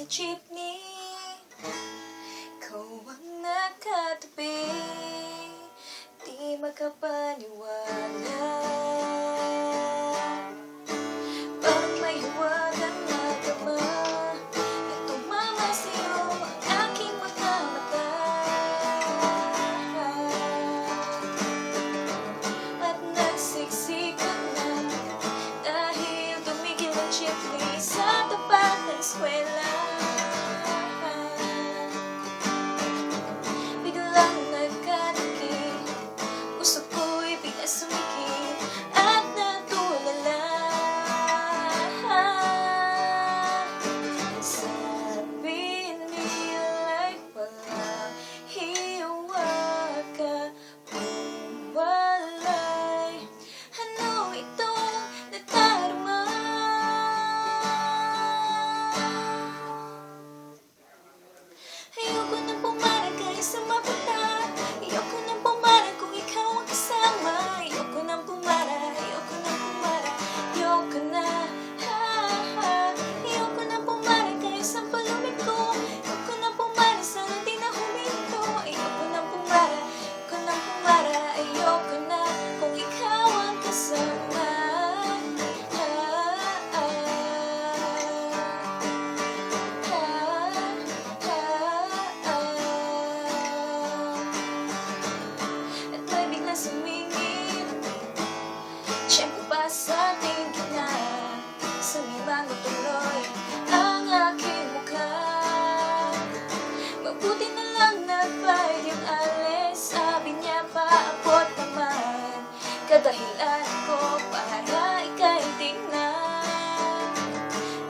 sa jeepney, ikaw ang nakatabi, di makapaniwala. Parang may hiwagang nagama na tumama sa'yo ang aking mga mata. At nagsiksikan na dahil tumigil ang jeepney sa tapat ng eskwela. Biglang nagkadikit, puso ko'y bigla sumikip at natulala. Sabi nila'y walang hiwa ka, walay. Ano itong nadarama? Ayoko nang pumarag kahit sa mapunta, ayoko nang pumarag kung ikaw ang kasama. Ayoko nang pumarag, ayoko nang pumarag, ayoko na. Ayoko nang pumarag kahit sa palumig ko, ayoko nang pumarag sana di na huminto. Ayoko nang pumarag, ayoko nang pumarag, ayoko na kung ikaw ang kasama. At may biglang sumingit, siyempre pa sa ating gitna, sumimango tuloy ang aking mukha. Mabuti na lang nagbayad yung alis, sabi niya paabot naman, kadahilan ko para ika'y tingnan.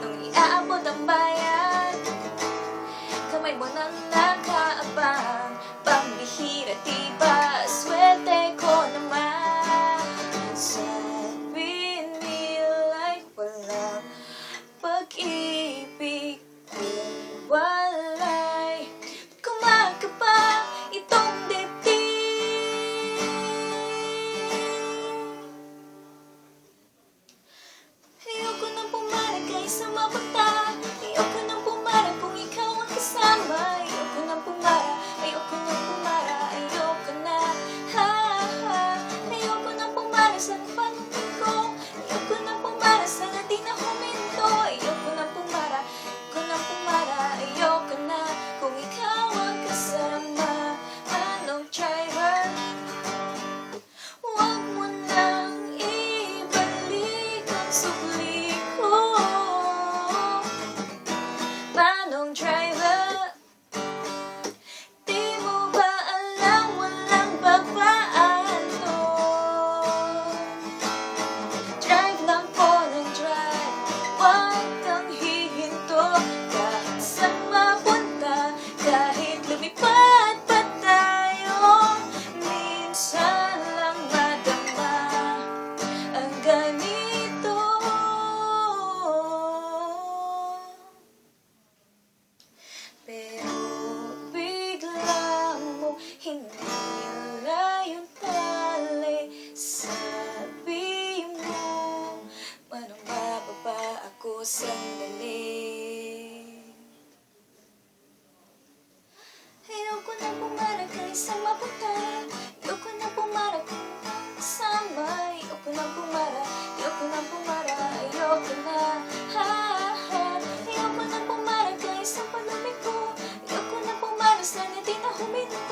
Nung iaabot ang bayan, kamay mo nang nakaabang, pambihira diba, swerte ko naman. Sabi nila'y walang pag-ibig, kung walay. Kumakaba itong dibdib. Ayoko nang pumarag kahit sa mapunta, ayoko nang pumarag kung ikaw ang kasama. Ayoko nang pumarag, ayoko nang pumarag, ayoko na. Ayoko nang pumarag sa panungkit ko, ayoko nang pumarag sana di na huminto. Ayoko nang pumarag, ayoko nang pumarag, ayoko na kung ikaw ang kasama. Anong driver, huwag mo nang ibalik ang sukli ko. Manong driver, di mo ba alam walang babaan to? Drive lang po ng drive, huwag kang hihinto. Kahit saan mapunta, kahit lumipad pa tayo, minsan lang madama ang ganito. Pero bigla mo hinila yung tali, sabi mo, manong bababa ako sandali. Ayoko nang pumarag kahit sa mapunta, ayoko nang pumarag kung ikaw ang kasama. Ayoko nang pumarag, ayoko nang pumarag, ayoko na. Ayoko nang pumarag kahit sa palumig ko, ayoko nang pumarag sana di na huminto.